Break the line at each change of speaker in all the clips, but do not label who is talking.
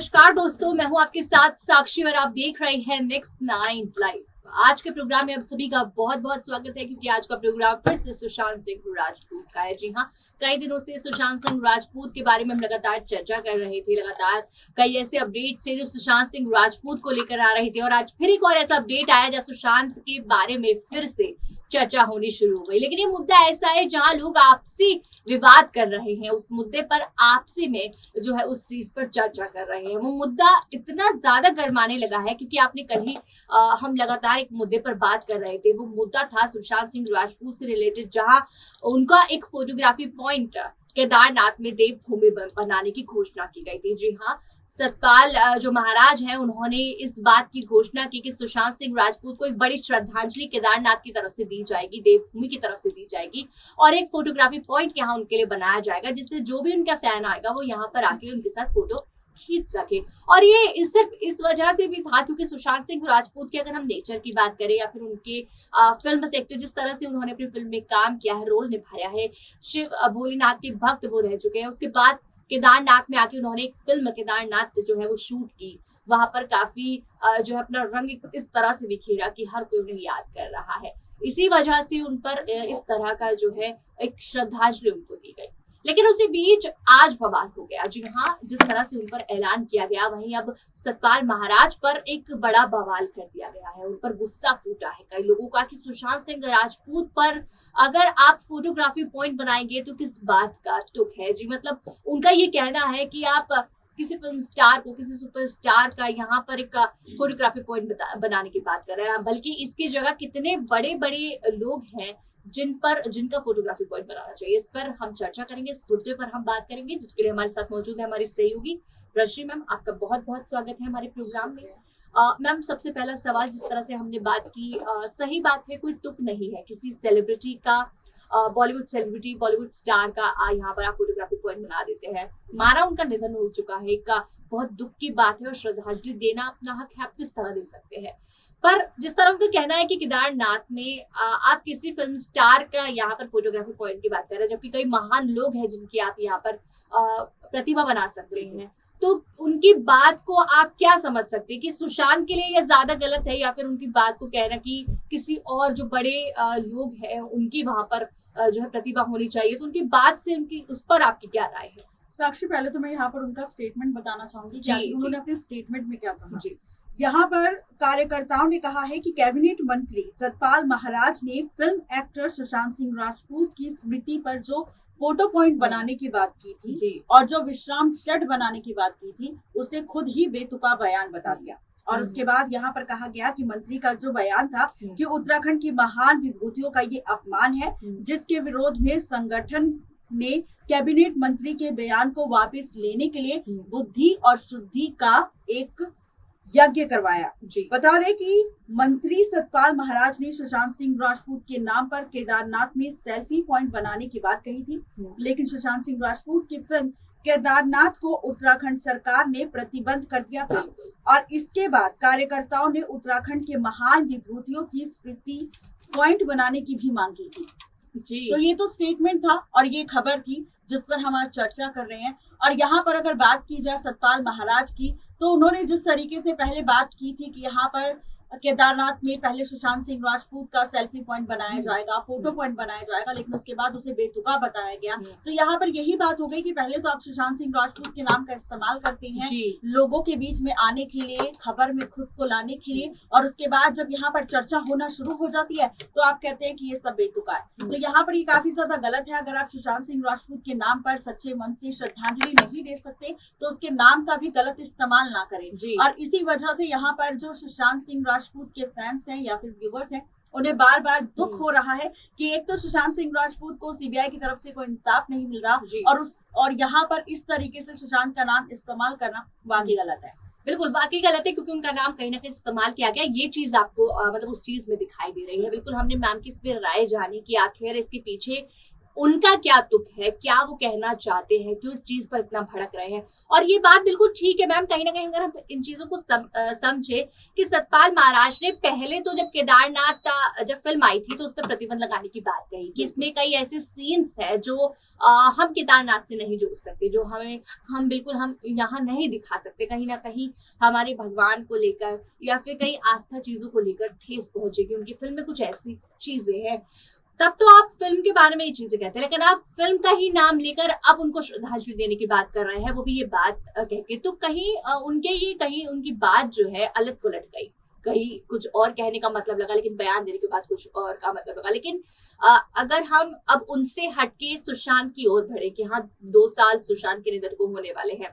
नमस्कार दोस्तों, मैं हूं आपके साथ साक्षी और आप देख रहे हैं नेक्स्ट 9 लाइव। आज के प्रोग्राम में आप सभी का बहुत बहुत स्वागत है क्योंकि आज का प्रोग्राम फिर से सुशांत सिंह राजपूत का है। जी हाँ, कई दिनों से सुशांत सिंह राजपूत के बारे में हम लगातार चर्चा कर रहे थे। लगातार कई ऐसे अपडेट्स थे जो सुशांत सिंह राजपूत को लेकर आ रहे थे और आज फिर एक और ऐसा अपडेट आया जहाँ सुशांत के बारे में फिर से चर्चा होनी शुरू हो गई। लेकिन ये मुद्दा ऐसा है जहां लोग आपसी विवाद कर रहे हैं, उस मुद्दे पर आपसी में जो है उस चीज पर चर्चा कर रहे हैं। वो मुद्दा इतना ज्यादा गरमाने लगा है क्योंकि आपने कल ही हम लगातार एक मुद्दे पर बात कर रहे थे। वो मुद्दा था सुशांत सिंह राजपूत से रिलेटेड, जहां उनका एक फोटोग्राफी पॉइंट केदारनाथ में देवभूमि बनाने की घोषणा की गई थी। जी हाँ, सतपाल जो महाराज हैं उन्होंने इस बात की घोषणा की कि सुशांत सिंह राजपूत को एक बड़ी श्रद्धांजलि केदारनाथ की तरफ से दी जाएगी, देवभूमि की तरफ से दी जाएगी और एक फोटोग्राफी पॉइंट यहाँ उनके लिए बनाया जाएगा जिससे जो भी उनका फैन आएगा वो यहाँ पर आके उनके साथ फोटो खींच सके। और ये सिर्फ इस वजह से भी था क्योंकि सुशांत सिंह राजपूत की अगर हम नेचर की बात करें या फिर उनके फिल्म सेक्टर, जिस तरह से उन्होंने अपनी फिल्म में काम किया है, रोल निभाया है, शिव भोलेनाथ के भक्त वो रह चुके हैं। उसके बाद केदारनाथ में आके उन्होंने एक फिल्म केदारनाथ जो है वो शूट की। वहां पर काफी जो है अपना रंग इस तरह से बिखेरा कि हर कोई उन्हें याद कर रहा है। इसी वजह से उन पर इस तरह का जो है एक श्रद्धांजलि उनको दी गई। लेकिन उसी बीच आज बवाल हो गया। जी हाँ, जिस तरह से उन पर ऐलान किया गया वहीं अब सतपाल महाराज पर एक बड़ा बवाल कर दिया गया है। उन पर गुस्सा फूटा है कई लोगों का कि सुशांत सिंह राजपूत पर अगर आप फोटोग्राफी पॉइंट बनाएंगे तो किस बात का तुक है। जी मतलब उनका ये कहना है कि आप किसी फिल्म स्टार को, किसी सुपरस्टार का यहाँ पर एक फोटोग्राफी पॉइंट बनाने की बात कर रहे हैं, बल्कि इसकी जगह कितने बड़े बड़े लोग हैं जिनका फोटोग्राफी पॉइंट बनाना चाहिए। इस पर हम चर्चा करेंगे, इस मुद्दे पर हम बात करेंगे, जिसके लिए हमारे साथ मौजूद है हमारी सहयोगी रश्मि मैम। आपका बहुत बहुत स्वागत है हमारे प्रोग्राम में। मैम, सबसे पहला सवाल, जिस तरह से हमने बात की, सही बात है, कोई तुक नहीं है किसी सेलिब्रिटी का, बॉलीवुड सेलिब्रिटी, बॉलीवुड स्टार का यहाँ पर आप फोटोग्राफी पॉइंट बना देते हैं। माना उनका निधन हो चुका है, का बहुत दुख की बात है और श्रद्धांजलि देना अपना हक है, आप किस तरह दे सकते हैं। पर जिस तरह उनका कहना है कि केदारनाथ में आप किसी फिल्म स्टार का यहाँ पर फोटोग्राफी पॉइंट की बात कर रहे हैं, जबकि कई महान लोग हैं जिनकी आप यहाँ पर प्रतिमा बना सकते हैं, तो उनकी बात को आप क्या समझ सकते हैं कि सुशांत के लिए यह ज्यादा गलत है या फिर उनकी बात को कहना कि किसी और जो बड़े लोग हैं उनकी वहां पर जो है प्रतिभा होनी चाहिए, तो उनकी बात से उनकी उस पर आपकी क्या राय है?
साक्षी, पहले तो मैं यहाँ पर उनका स्टेटमेंट बताना चाहूंगी कि उन्होंने अपने स्टेटमेंट में क्या कहा।
जी,
यहाँ पर कार्यकर्ताओं ने कहा है कि कैबिनेट मंत्री सतपाल महाराज ने फिल्म एक्टर सुशांत सिंह राजपूत की स्मृति पर जो फोटो पॉइंट बनाने की बात की थी और जो विश्राम शेड बनाने की बात की थी, उसे खुद ही बेतुका बयान बता दिया। और उसके बाद यहाँ पर कहा गया कि मंत्री का जो बयान था कि उत्तराखंड की महान विभूतियों का ये अपमान है, जिसके विरोध में संगठन ने कैबिनेट मंत्री के बयान को वापस लेने के लिए बुद्धि और शुद्धि का एक यज्ञ करवाया। बता दें कि मंत्री सतपाल महाराज ने सुशांत सिंह राजपूत के नाम पर केदारनाथ में सेल्फी पॉइंट बनाने की बात कही थी, लेकिन सुशांत सिंह राजपूत की फिल्म केदारनाथ को उत्तराखंड सरकार ने प्रतिबंध कर दिया था और इसके बाद कार्यकर्ताओं ने उत्तराखंड के महान विभूतियों की स्मृति पॉइंट बनाने की भी मांग की थी। तो ये तो स्टेटमेंट था और ये खबर थी जिस पर हम आज चर्चा कर रहे हैं। और यहाँ पर अगर बात की जाए सतपाल महाराज की, तो उन्होंने जिस तरीके से पहले बात की थी कि यहाँ पर केदारनाथ में पहले सुशांत सिंह राजपूत का सेल्फी पॉइंट बनाया जाएगा, फोटो पॉइंट बनाया जाएगा, लेकिन उसके बाद उसे बेतुका बताया गया। तो यहाँ पर यही बात हो गई कि पहले तो आप सुशांत सिंह राजपूत के नाम का इस्तेमाल करते हैं लोगों के बीच में आने के लिए, खबर में खुद को लाने के लिए, और उसके बाद जब यहाँ पर चर्चा होना शुरू हो जाती है तो आप कहते हैं कि ये सब बेतुका है। तो यहाँ पर ये काफी ज्यादा गलत है। अगर आप सुशांत सिंह राजपूत के नाम पर सच्चे मन से श्रद्धांजलि नहीं दे सकते तो उसके नाम का भी गलत इस्तेमाल ना करें। और इसी वजह से यहाँ पर जो सुशांत सिंह राजपूत के फैंस हैं या फिर व्यूअर्स हैं, उन्हें बार बार दुख हो रहा है कि एक तो सुशांत सिंह राजपूत को सीबीआई की तरफ से कोई इंसाफ नहीं मिल रहा और यहाँ पर इस तरीके से सुशांत का नाम इस्तेमाल करना वाकई गलत है।
बिल्कुल वाकई गलत है क्योंकि उनका नाम कहीं ना कहीं इस्तेमाल किया गया। ये चीज आपको मतलब उस चीज में दिखाई दे रही है। बिल्कुल हमने मैम की इस पर राय जानी कि आखिर इसके पीछे उनका क्या तुक है, क्या वो कहना चाहते हैं, क्यों इस चीज पर इतना भड़क रहे हैं। और ये बात बिल्कुल ठीक है मैम, कहीं ना कहीं अगर हम इन चीजों को समझे कि सतपाल महाराज ने पहले तो जब केदारनाथ जब फिल्म आई थी तो उस पर प्रतिबंध लगाने की बात कही कि इसमें कई ऐसे सीन्स है जो हम केदारनाथ से नहीं जोड़ सकते, जो हम बिल्कुल हम यहाँ नहीं दिखा सकते, कहीं ना कहीं हमारे भगवान को लेकर या फिर कई आस्था चीजों को लेकर ठेस पहुंचेगी। उनकी फिल्म में कुछ ऐसी चीजें हैं, तब तो आप फिल्म के बारे में ये चीजें कहते हैं, लेकिन आप फिल्म का ही नाम लेकर अब उनको श्रद्धांजलि देने की बात कर रहे हैं, वो भी ये बात कह के, तो कहीं कहीं उनकी बात जो है अलट पुलट गई, कहीं कुछ और कहने का मतलब लगा, लेकिन बयान देने के बाद कुछ और का मतलब लगा। लेकिन अगर हम अब उनसे हटके सुशांत की ओर बढ़े कि हाँ 2 साल सुशांत के निधन को होने वाले हैं,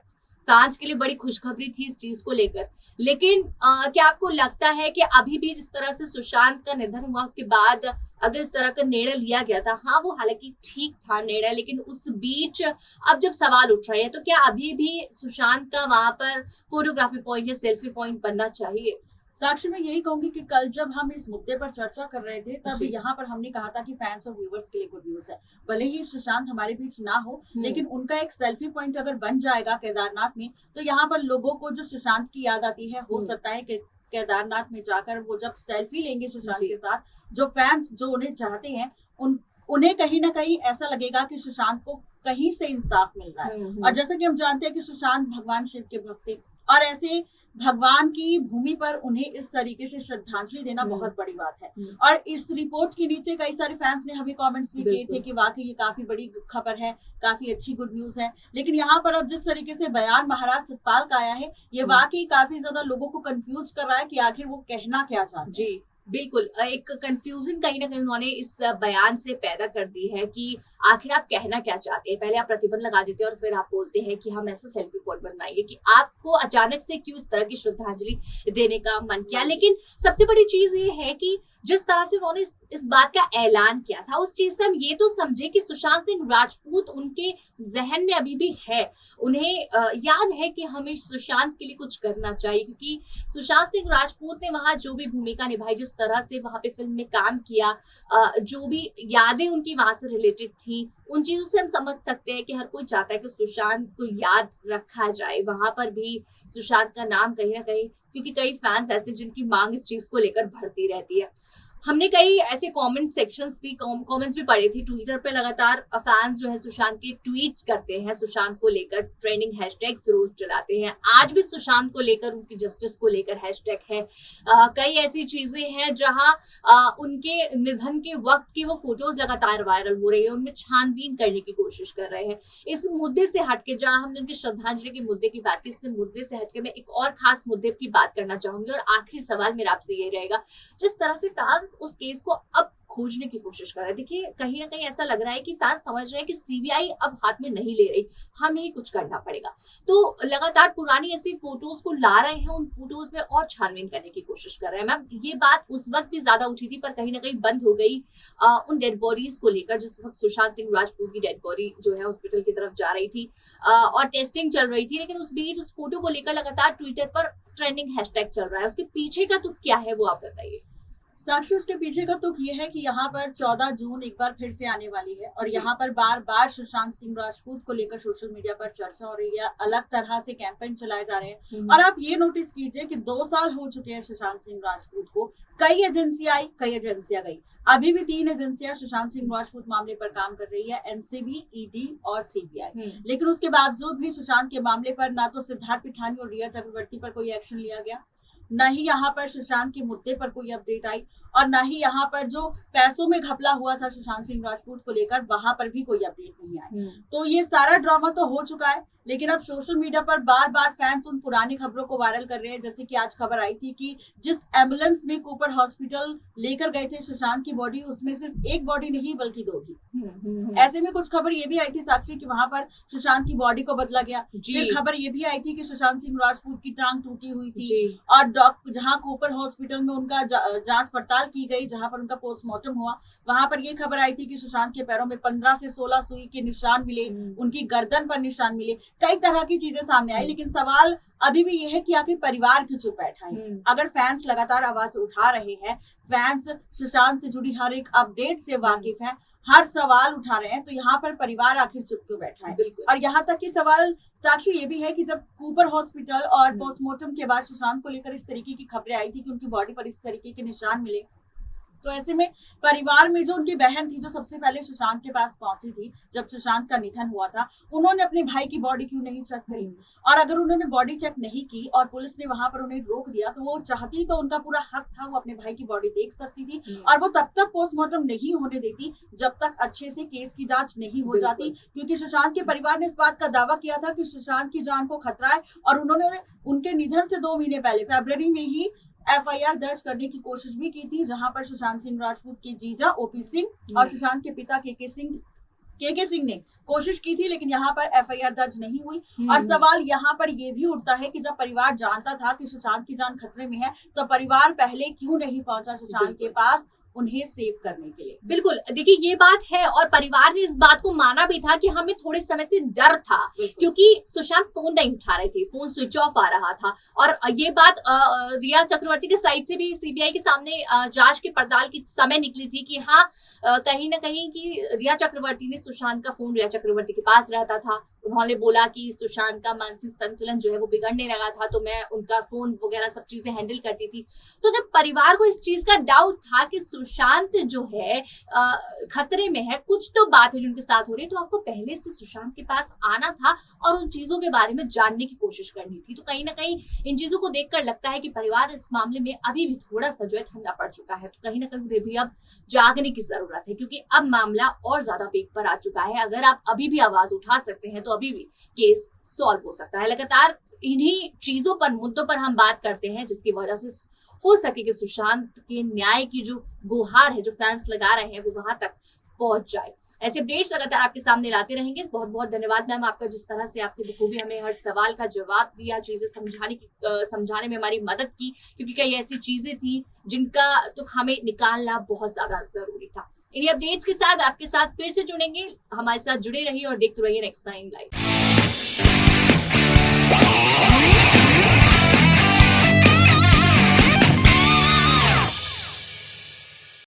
फैंस के लिए बड़ी खुशखबरी थी इस चीज को लेकर, लेकिन क्या आपको लगता है कि अभी भी जिस तरह से सुशांत का निधन हुआ उसके बाद अगर इस तरह का निर्णय लिया गया था, हाँ वो हालांकि ठीक था निर्णय, लेकिन उस बीच अब जब सवाल उठ रहे हैं तो क्या अभी भी सुशांत का वहां पर फोटोग्राफी पॉइंट या सेल्फी पॉइंट बनना चाहिए?
साक्षी, मैं यही कहूंगी कि कल जब हम इस मुद्दे पर चर्चा कर रहे थे तब यहाँ पर हमने कहा था कि फैंस और व्यूवर्स के लिए गुड न्यूज है, भले ही सुशांत हमारे बीच ना हो लेकिन उनका एक सेल्फी पॉइंट अगर बन जाएगा केदारनाथ में तो यहाँ पर लोगों को जो सुशांत की याद आती है, हो सकता है कि केदारनाथ में जाकर वो जब सेल्फी लेंगे सुशांत के साथ, जो फैंस जो उन्हें चाहते हैं उन्हें कहीं ना कहीं ऐसा लगेगा कि सुशांत को कहीं से इंसाफ मिल रहा है। और जैसा कि हम जानते हैं कि सुशांत भगवान शिव के भक्त थे और ऐसे भगवान की भूमि पर उन्हें इस तरीके से श्रद्धांजलि देना बहुत बड़ी बात है। और इस रिपोर्ट के नीचे कई सारे फैंस ने हमें कमेंट्स भी किए थे कि वाकई ये काफी बड़ी खबर है, काफी अच्छी गुड न्यूज है। लेकिन यहाँ पर अब जिस तरीके से बयान महाराज सतपाल का आया है, ये वाकई काफी ज्यादा लोगों को कंफ्यूज कर रहा है कि आखिर वो कहना क्या चाहते हैं।
बिल्कुल, एक कंफ्यूजन कहीं ना कहीं उन्होंने इस बयान से पैदा कर दी है कि आखिर आप कहना क्या चाहते हैं। पहले आप प्रतिबंध लगा देते हैं और फिर आप बोलते हैं कि हम ऐसा सेल्फी पॉइंट बनवाएंगे, कि आपको अचानक से क्यों इस तरह की श्रद्धांजलि देने का मन किया। लेकिन सबसे बड़ी चीज ये है कि जिस तरह से उन्होंने इस बात का ऐलान किया था, उस चीज से हम ये तो समझे कि सुशांत सिंह राजपूत उनके जहन में अभी भी है, उन्हें याद है कि हमें सुशांत के लिए कुछ करना चाहिए, क्योंकि सुशांत सिंह राजपूत ने वहां जो भी भूमिका निभाई, जिस तरह से वहां पे फिल्म में काम किया, जो भी यादें उनकी वहां से रिलेटेड थी, उन चीजों से हम समझ सकते हैं कि हर कोई चाहता है कि सुशांत को याद रखा जाए। वहां पर भी सुशांत का नाम कहीं ना कहीं, क्योंकि कई फैंस ऐसे जिनकी मांग इस चीज को लेकर बढ़ती रहती है। हमने कई ऐसे कमेंट्स भी पढ़े थे ट्विटर पे, लगातार फैंस जो है सुशांत के ट्वीट्स करते हैं, सुशांत को लेकर ट्रेंडिंग हैशटैग्स रोज चलाते हैं। आज भी सुशांत को लेकर, उनकी जस्टिस को लेकर हैशटैग है। कई ऐसी चीजें हैं जहां उनके निधन के वक्त की वो फोटोज लगातार वायरल हो रही है, उनमें छानबीन करने की कोशिश कर रहे हैं। इस मुद्दे से हटके, जहां हमने उनकी श्रद्धांजलि के मुद्दे की बात की, इस मुद्दे से हटके मैं एक और खास मुद्दे की बात करना चाहूंगी। और आखिरी सवाल मेरा आपसे ये रहेगा, जिस तरह से फैंस उस केस को अब खोजने की कोशिश कर रहे हैं, देखिए कहीं ना कहीं ऐसा लग रहा है कि फैंस समझ रहे हैं कि सीबीआई अब हाथ में नहीं ले रही, हमें ही कुछ करना पड़ेगा। तो लगातार पुरानी ऐसी फोटोज को ला रहे हैं, उन फोटोज में और छानबीन करने की कोशिश कर रहे हैं। मैम, ये बात उस वक्त भी ज्यादा उठी थी, पर कहीं ना कहीं बंद हो गई उन डेड बॉडीज को लेकर, जिस वक्त सुशांत सिंह राजपूत की डेड बॉडी जो है हॉस्पिटल की तरफ जा रही थी और टेस्टिंग चल रही थी। लेकिन उस बीच उस फोटो को लेकर लगातार ट्विटर पर ट्रेंडिंग हैशटैग चल रहा है, उसके पीछे का तो क्या है वो आप बताइए।
साक्षी, उसके पीछे का तुक ये है कि यहाँ पर 14 जून एक बार फिर से आने वाली है और यहाँ पर बार बार सुशांत सिंह राजपूत को लेकर सोशल मीडिया पर चर्चा हो रही है, अलग तरह से कैंपेन चलाए जा रहे हैं। और आप ये नोटिस कीजिए कि 2 साल हो चुके हैं सुशांत सिंह राजपूत को, कई एजेंसियां आई, कई एजेंसियां गई, अभी भी 3 एजेंसियां सुशांत सिंह राजपूत मामले पर काम कर रही है, एनसीबी, ईडी और सीबीआई। लेकिन उसके बावजूद भी सुशांत के मामले पर ना तो सिद्धार्थ पिठानी और रिया चक्रवर्ती पर कोई एक्शन लिया गया, न ही यहाँ पर सुशांत के मुद्दे पर कोई अपडेट आई, और न ही यहाँ पर जो पैसों में घपला हुआ था सुशांत सिंह राजपूत को लेकर, वहां पर भी कोई अपडेट नहीं आई। तो ये सारा ड्रामा तो हो चुका है, लेकिन अब सोशल मीडिया पर बार बार फैंस उन पुरानी खबरों को वायरल कर रहे हैं। जैसे कि आज खबर आई थी कि जिस एम्बुलेंस में कूपर हॉस्पिटल लेकर गए थे सुशांत की बॉडी, उसमें सिर्फ 1 बॉडी नहीं बल्कि 2 थी। ऐसे में कुछ खबर ये भी आई थी साक्षी कि वहां पर सुशांत की बॉडी को बदला गया। फिर खबर ये भी आई थी कि सुशांत सिंह राजपूत की टांग टूटी हुई थी और जहां कूपर हॉस्पिटल में उनका जांच पड़ताल की गई, जहां पर उनका पोस्टमार्टम हुआ, वहां पर ये खबर आई थी कि सुशांत के पैरों में 15 से 16 सुई के निशान मिले, उनकी गर्दन पर निशान मिले, कई तरह की चीजें सामने आई। लेकिन सवाल अभी भी ये है कि आखिर परिवार क्यों चुप बैठा है। अगर फैंस लगातार आवाज उठा रहे हैं, फैंस सुशांत से जुड़ी हर एक अपडेट से वाकिफ है, हर सवाल उठा रहे हैं, तो यहाँ पर परिवार आखिर चुप क्यों बैठा है। और यहाँ तक कि सवाल साक्षी ये भी है कि जब कूपर हॉस्पिटल और पोस्टमार्टम के बाद सुशांत को लेकर इस तरीके की खबरें आई थी कि उनकी बॉडी पर इस तरीके के निशान मिले, तो ऐसे में परिवार में जो उनकी बहन थी, जो सबसे पहले सुशांत के पास पहुंची थी जब सुशांत का निधन हुआ था, उन्होंने अपने भाई की बॉडी क्यों नहीं चेक करी। और अगर उन्होंने बॉडी चेक नहीं की और पुलिस ने वहां पर उन्हें रोक दिया, तो वो चाहती तो उनका पूरा हक था, वो अपने भाई की बॉडी देख सकती थी और वो तब तक पोस्टमार्टम नहीं होने देती जब तक अच्छे से केस की जांच नहीं हो जाती। क्योंकि सुशांत के परिवार ने इस बात का दावा किया था कि सुशांत की जान को खतरा है और उन्होंने उनके निधन से 2 महीने पहले फरवरी में ही FIR दर्ज करने की कोशिश भी की थी, जहां पर सुशांत सिंह राजपूत के जीजा OP सिंह और सुशांत के पिता KK सिंह ने कोशिश की थी, लेकिन यहाँ पर FIR दर्ज नहीं हुई। और सवाल यहाँ पर ये भी उठता है कि जब परिवार जानता था कि सुशांत की जान खतरे में है, तो परिवार पहले क्यों नहीं पहुंचा सुशांत के पास उन्हें सेव करने के लिए।
बिल्कुल, देखिए ये बात है और परिवार ने इस बात को माना भी था कि हमें थोड़े समय से डर था, क्योंकि सुशांत फोन नहीं उठा रहे थे, फोन स्विच ऑफ आ रहा था। और ये बात रिया चक्रवर्ती के साइड से भी CBI के सामने जांच के पड़ताल की समय निकली थी कि हाँ, कहीं ना कहीं कि रिया चक्रवर्ती ने सुशांत का फोन रिया चक्रवर्ती के पास रहता था। उन्होंने बोला कि सुशांत का मानसिक संतुलन जो है वो बिगड़ने लगा था, तो मैं उनका फोन वगैरह सब चीजें हैंडल करती थी। तो जब परिवार को इस चीज का डाउट था कि सुशांत जो है खतरे में है, कुछ तो बात है जिनके साथ हो रही है, तो आपको पहले से सुशांत के पास आना था और उन चीजों के बारे में जानने की कोशिश करनी थी। तो कहीं ना कहीं इन चीजों को देखकर लगता है कि परिवार इस मामले में अभी भी थोड़ा सा जो है ठंडा पड़ चुका है। तो कहीं ना कहीं भी अब जागने की जरूरत है, क्योंकि अब मामला और ज्यादा पीक पर आ चुका है। अगर आप अभी भी आवाज उठा सकते हैं तो अभी भी केस सॉल्व हो सकता है। लगातार इन्हीं चीजों पर, मुद्दों पर हम बात करते हैं, जिसकी वजह से हो सके कि सुशांत के न्याय की जो गुहार है, जो फैंस लगा रहे हैं, वो वहां तक पहुंच जाए। ऐसे अपडेट्स लगातार आपके सामने लाते रहेंगे। बहुत बहुत धन्यवाद मैम आपका, जिस तरह से आपने बखूबी हमें हर सवाल का जवाब दिया, चीजें समझाने में हमारी मदद की, क्योंकि कई ऐसी चीजें थी जिनका तो हमें निकालना बहुत ज्यादा जरूरी था। इन्हीं अपडेट्स के साथ आपके साथ फिर से जुड़ेंगे। हमारे साथ जुड़े रहिए और देखते रहिए नेक्स्ट टाइम लाइव।